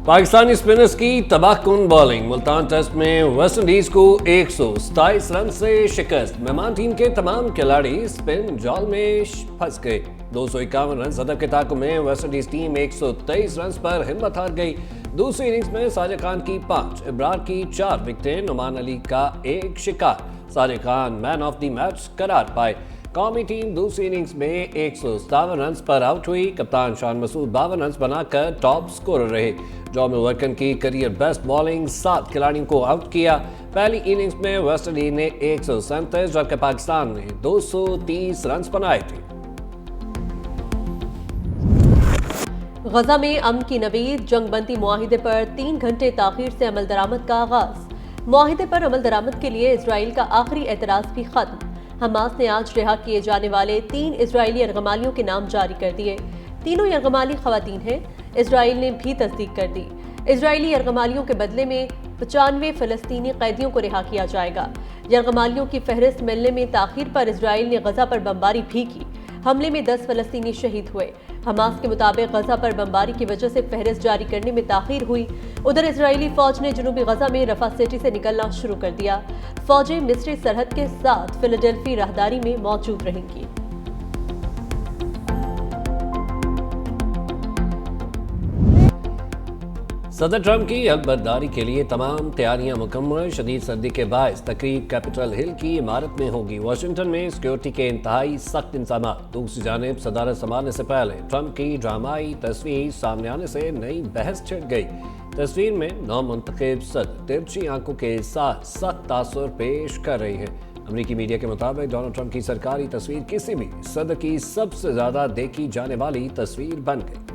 Pakistani spinners की तबाहकुन bowling. Multan test में West Indies को 127 रन से शिकस्त। मेहमान टीम के तमाम खिलाड़ी स्पिन जाल में फंस गए। 251 रन हदफ के ताक़ुब में वेस्ट इंडीज टीम 123 रन पर हिम्मत हार गई। दूसरी इनिंग्स में साजिद खान की 5, इब्रार की 4 विकेटें, नुमान अली का 1 शिकार। Sajid Khan man of the match करार पाए। कौमी टीम दूसरी इनिंग्स में 157 रन पर आउट हुई। कप्तान शान मसूद 52 रन बनाकर टॉप स्कोरर रहे। जॉन मिलवर्कन की करियर बेस्ट बॉलिंग, 7 खिलाड़ियों को आउट किया। पहली इनिंग्स में वेस्ट इंडीज ने 137 जबकि पाकिस्तान ने 230 रन बनाए थे। गजा में अमन की नवीद, जंगबंदी मुआहिदे पर 3 घंटे ताखीर से अमल दरामद का आगाज। मुआहिदे पर अमल दरामद के लिए इजराइल का आखिरी एतराज भी खत्म। हमास ने आज रिहा किए जाने वाले 3 इजरायली यरगमालियों के नाम जारी कर दिए। तीनों यरगमाली खवातीन हैं। इजराइल ने भी तस्दीक कर दी। इजरायली यरगमालियों के बदले में 95 फलस्तीनी कैदियों को रिहा किया जाएगा। यरगमालियों की फहरिस्त मिलने में ताखीर पर इजराइल ने गजा पर बमबारी भी की। हमले में 10 फलस्तीनी शहीद हुए। हमास के मुताबिक गजा पर बमबारी की वजह से फहरिस्त जारी करने में ताखीर हुई। उधर इजरायली फौज ने जनूबी गजा में रफा सिटी से निकलना शुरू कर दिया। फौजें मिस्री सरहद के साथ फिलाडेल्फी राहदारी में मौजूद रहेंगी। सदर ट्रंप की हलबर्दारी के लिए तमाम तैयारियां मुकम्मल। शदीद सर्दी के बायस तकरीब कैपिटल हिल की इमारत में होगी। वाशिंगटन में सिक्योरिटी के इंतहाई सख्त इंतजाम। दूसरी जानिब सदारत संभालने से पहले ट्रंप की ड्रामाई तस्वीर सामने आने से नई बहस छिड़ गई। तस्वीर में नौमुंतखब सदर तिरछी आंखों के साथ सख्त तासुर पेश कर रही है। अमरीकी मीडिया के मुताबिक डोनाल्ड ट्रंप की सरकारी तस्वीर किसी भी सदर की सबसे ज्यादा देखी जाने वाली तस्वीर बन गई।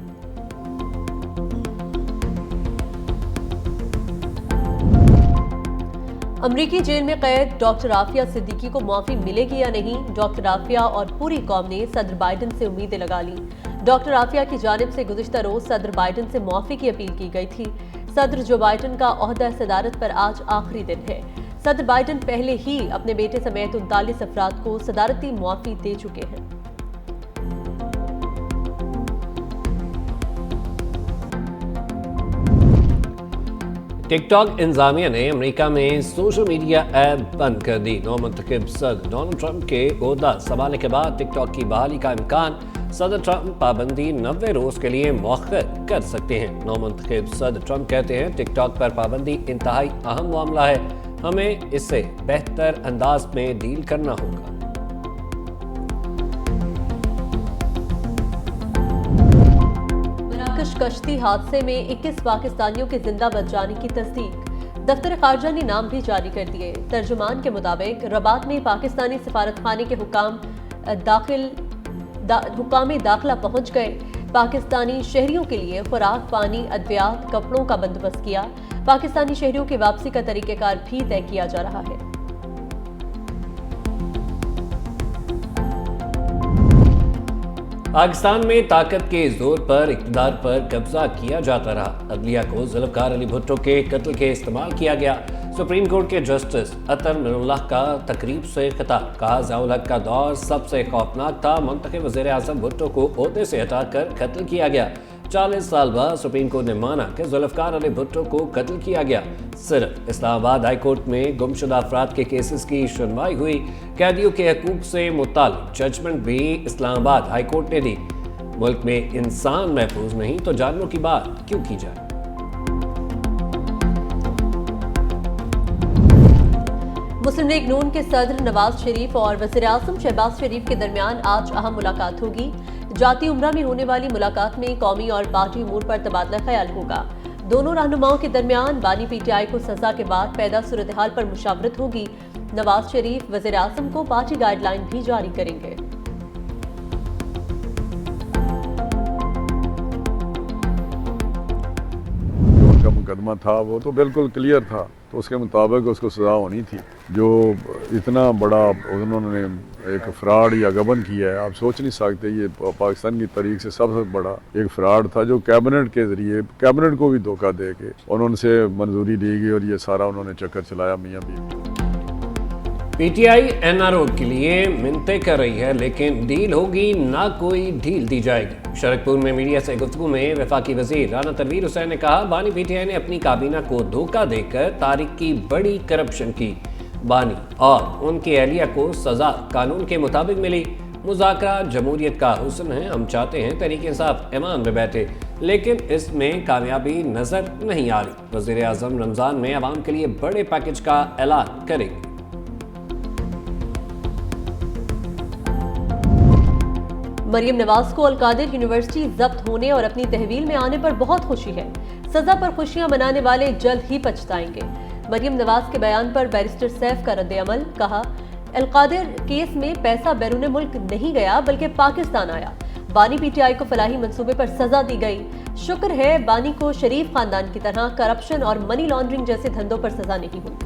अमरीकी जेल में कैद डॉक्टर आफिया सिद्दीकी को माफी मिलेगी या नहीं, डॉक्टर आफिया और पूरी कौम ने सदर बाइडन से उम्मीदें लगा ली। डॉक्टर आफिया की जानिब से गुज़िश्ता रोज सदर बाइडन से माफी की अपील की गई थी। सदर जो बाइडन का ओहदा सदारत पर आज आखिरी दिन है। सदर बाइडन पहले ही अपने बेटे समेत 39 अफराद को सदारती माफी दे चुके हैं। टिकटॉक इंतजामिया ने अमेरिका में सोशल मीडिया ऐप बंद कर दी। नौमुंतखब सदर डोनाल्ड ट्रंप के ओहदा संभालने के बाद टिकटॉक की बहाली का इम्कान। सदर ट्रंप पाबंदी 90 रोज के लिए मौखर कर सकते हैं। नौमुंतखब सदर ट्रंप कहते हैं टिकटॉक पर पाबंदी इंतहाई अहम मामला है, हमें इससे बेहतर अंदाज में डील करना होगा। कश्ती हादसे में 21 पाकिस्तानियों के जिंदा बच जाने की तस्दीक। दफ्तर खारजा ने नाम भी जारी कर दिए। तर्जुमान के मुताबिक रबात में पाकिस्तानी सफारतखाने के हुकाम दाखिला पहुंच गए। पाकिस्तानी शहरियों के लिए खुराक, पानी, अद्वियात, कपड़ों का बंदोबस्त किया। पाकिस्तानी शहरियों की वापसी का तरीक़ेकार भी तय किया जा रहा है। पाकिस्तान में ताकत के जोर पर इक़्तिदार पर कब्जा किया जाता रहा। अदलिया को ज़ुल्फ़कार अली भुट्टो के कत्ल के इस्तेमाल किया गया। सुप्रीम कोर्ट के जस्टिस अतर मिनुल्लाह का तकरीब से खिताब। कहा ज़ियाउल हक़ का दौर सबसे खौफनाक था। मुंतखब वज़ीर आज़म भुट्टो को ओहदे से हटाकर कत्ल किया गया। 40 साल बाद सुप्रीम कोर्ट ने माना कि ज़ुल्फ़कार अली भुट्टो को कत्ल किया गया। सिर्फ इस्लामाबाद हाई कोर्ट में गुमशुदा अफराद के केसेस की सुनवाई हुई। कैदियों के हकूक़ से मुताल्लिक़ जजमेंट भी इस्लामाबाद हाई कोर्ट ने दी। मुल्क में इंसान महफूज नहीं तो जानवरों की बात क्यों की जाए। मुस्लिम लीग नून के सदर नवाज शरीफ और वज़ीर आज़म शहबाज शरीफ के दरमियान आज अहम मुलाकात होगी। जाती उम्रा में होने वाली मुलाकात में कौमी और पार्टी उमूर पर तबादला ख्याल होगा। दोनों रहनुमाओं के दरमियान बानी पीटीआई को सजा के बाद पैदा सूरत हाल पर मुशावरत होगी। नवाज शरीफ वज़ीर आज़म को पार्टी गाइडलाइन भी जारी करेंगे। जो उनका मुकदमा था वो तो बिल्कुल क्लियर था, तो उसके मुताबिक उसको सजा होनी थी। जो इतना बड़ा उन्होंने एक फ्रॉड या गबन किया है, आप सोच नहीं सकते। ये पाकिस्तान की तारीख से सबसे बड़ा एक फ्रॉड था जो कैबिनेट के जरिए, कैबिनेट को भी धोखा दे के उन्होंने मंजूरी ली गई और ये सारा उन्होंने चक्कर चलाया मियां बीवी। PTI NRO के लिए मिन्नतें कर रही है, लेकिन डील होगी ना कोई ढील दी जाएगी। शरकपुर में मीडिया से गुफ्तगू में वफाकी वजीर राना तनवीर हुसैन ने कहा, बानी PTI ने अपनी काबीना को धोखा देकर तारिक की बड़ी करप्शन की। बानी और उनकी अहलिया को सजा कानून के मुताबिक मिली। मुज़ाकरा जमहूरियत का हुस्न है, हम चाहते हैं तरीके इंसाफ ईमान में बैठे, लेकिन इसमें कामयाबी नजर नहीं आ रही। वज़ीर आज़म रमज़ान में अवाम के लिए बड़े पैकेज का ऐलान करेंगे। मरियम नवाज को अलकादिर यूनिवर्सिटी जब्त होने और अपनी तहवील में आने पर बहुत खुशी है। सजा पर खुशियां मनाने वाले जल्द ही पछताएंगे। मरियम नवाज के बयान पर बैरिस्टर सैफ का रद्द-ए-अमल, कहा, अलकादिर केस में पैसा बैरून मुल्क नहीं गया बल्कि पाकिस्तान आया। बानी PTI को फलाही मंसूबे पर सजा दी गई। शुक्र है बानी को शरीफ खानदान की तरह करप्शन और मनी लॉन्ड्रिंग जैसे धंधों पर सजा नहीं हुई।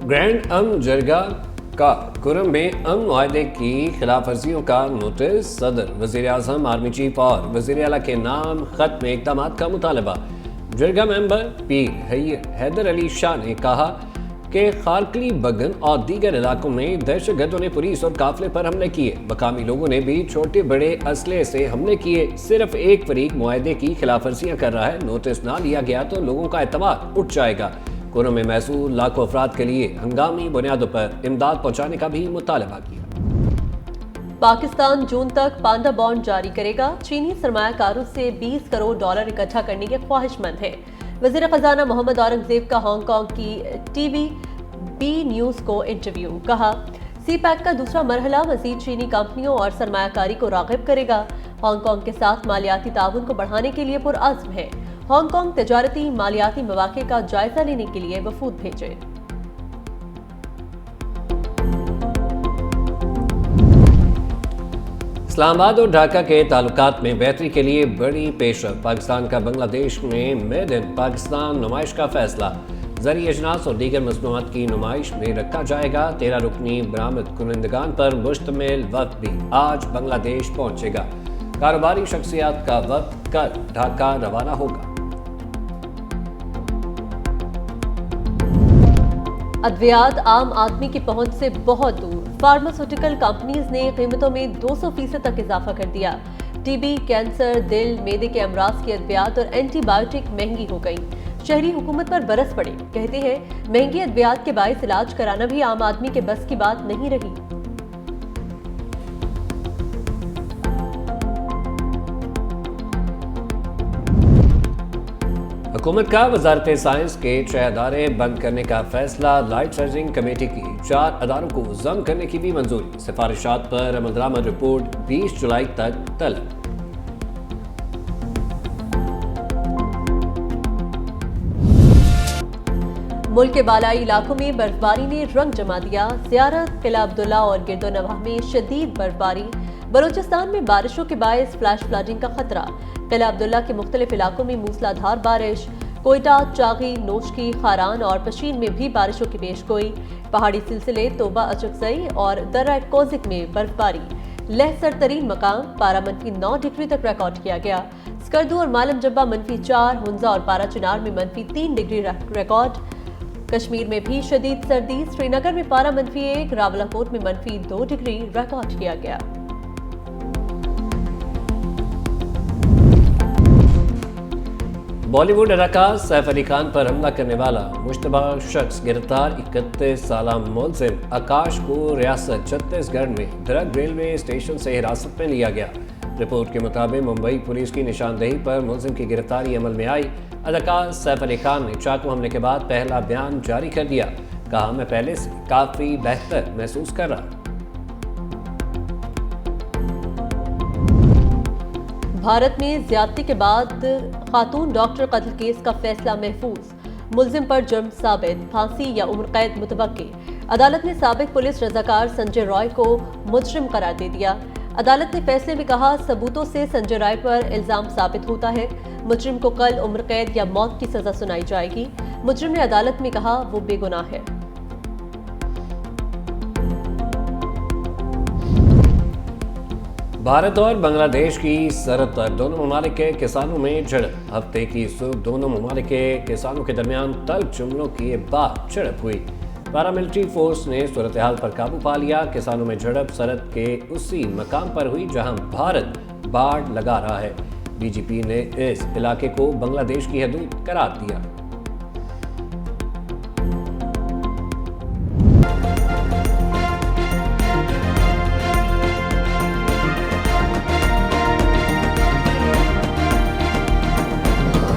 ग्रैंड अमन जरगा का कुरम में अमन मुआहदे की खिलाफ वर्जियों का नोटिस। सदर, वज़ीर आज़म, आर्मी चीफ और वज़ीर आला के नाम खत में इक़दाम का मुतालबा। जरगा मेंबर पीर हैदर अली शाह ने कहा कि खारकली, बगन और दीगर इलाकों में दहशतगर्दों ने पुलिस और काफिले पर हमले किए। मकामी लोगों ने भी छोटे बड़े असले से हमले किए। सिर्फ एक फरीक मुआहदे की खिलाफ वर्जियां कर रहा है। नोटिस ना लिया गया तो लोगों का एतमाद उठ जाएगा। कुरम में महसूल लाखों अफराद के लिए हंगामी बुनियादों पर इमदाद पहुंचाने का भी मुतालबा किया। पाकिस्तान जून तक पांडा बॉन्ड जारी करेगा। चीनी सरमायाकारों से $20 करोड़ इकट्ठा करने के ख्वाहिशमंद है। वज़ीर खजाना मोहम्मद औरंगजेब का हांगकांग की TV B न्यूज को इंटरव्यू, कहा, CPEC का दूसरा मरहला मज़ीद चीनी कंपनियों और सरमायाकारी को राग़िब करेगा। हांगकांग के साथ मालियाती ताउन को बढ़ाने के लिए पुरअज़्म है। हांगकांग तजारती मालियाती मौक़े का जायजा लेने के लिए वफूद भेजे। इस्लामाबाद और ढाका के ताल्लुकात में बेहतरी के लिए बड़ी पेशरफ। पाकिस्तान का बांग्लादेश में मेड इन पाकिस्तान नुमाइश का फैसला। ज़री अजनास और दीगर मसनूआत की नुमाइश में रखा जाएगा। 13 रुकनी बरामद कुनंदगान पर मुश्तमिल वक्त भी आज बांग्लादेश पहुंचेगा। कारोबारी शख्सियात का वक्त कल ढाका रवाना होगा। अद्वियात आम आदमी की पहुंच से बहुत दूर। फार्मास्यूटिकल कंपनीज ने कीमतों में 200% तक इजाफा कर दिया। TB, कैंसर, दिल, मेदे के अमराज की अद्वियात और एंटीबायोटिक महंगी हो गई। शहरी हुकूमत पर बरस पड़े। कहते हैं महंगी अद्वियात के बाइस इलाज कराना भी आम आदमी के बस की बात नहीं रही। हुकूमत का वजारत साइंस के 6 अदारे बंद करने का फैसला। लाइसेंसिंग कमेटी की 4 अदारों को जम करने की भी मंजूरी। सिफारिशात पर अमलदरामद रिपोर्ट 20 जुलाई तक तलब। मुल्क के बालाई इलाकों में बर्फबारी ने रंग जमा दिया। ज़ियारत, किला अब्दुल्ला और गिरदोनवाह में शदीद बर्फबारी। बलूचिस्तान में बारिशों के बायस फ्लैश फ्लडिंग का खतरा। किला अब्दुल्ला के मुख्तलिफ इलाकों में मूसलाधार बारिश। कोयटा, चागी, नोशकी, खारान और पशीन में भी बारिशों की पेशगोई। पहाड़ी सिलसिले तोबा, अचकजई और दर्रा कोजिक में बर्फबारी। लहसर तरीन मकाम पारा -9 डिग्री तक रिकॉर्ड किया गया। स्कर्दू और मालम जब्बा -4, हुंजा और पारा चिनार में -3 डिग्री रिकॉर्ड। कश्मीर में भी शदीद सर्दी। श्रीनगर में पारा -1, रावलाकोट में -2 डिग्री रिकॉर्ड किया गया। बॉलीवुड अदाकार सैफ अली खान पर हमला करने वाला मुश्तबा शख्स गिरफ्तार। 31 साला मुलजिम आकाश को रियासत छत्तीसगढ़ में ड्रग रेलवे स्टेशन से हिरासत में लिया गया। रिपोर्ट के मुताबिक मुंबई पुलिस की निशानदेही पर मुलजिम की गिरफ्तारी अमल में आई। अदाकार सैफ अली खान ने चाकू हमले के बाद पहला बयान जारी कर दिया। कहा, मैं पहले से काफी बेहतर महसूस कर रहा। भारत में ज्यादती के बाद खातून डॉक्टर कत्ल केस का फैसला महफूज। मुलजिम पर जुर्म साबित, फांसी या उम्र कैद मुतवक्के। अदालत ने साबिक पुलिस रजाकार संजय रॉय को मुजरिम करार दे दिया। अदालत ने फैसले में कहा, सबूतों से संजय रॉय पर इल्जाम साबित होता है। मुजरिम को कल उम्र कैद या मौत की सजा सुनाई जाएगी। मुजरिम ने अदालत में कहा वो बेगुनाह है। भारत और बांग्लादेश की सरहद पर दोनों ममालिक के किसानों में झड़प। हफ्ते की सुबह दोनों ममालिक के किसानों के दरमियान तल्ख जुमलों के बाद झड़प हुई। पैरामिलिट्री फोर्स ने सूरत हाल पर काबू पा लिया। किसानों में झड़प सरहद के उसी मकाम पर हुई जहां भारत बाड़ लगा रहा है। बीजीपी ने इस इलाके को बांग्लादेश की हदूद करार दिया।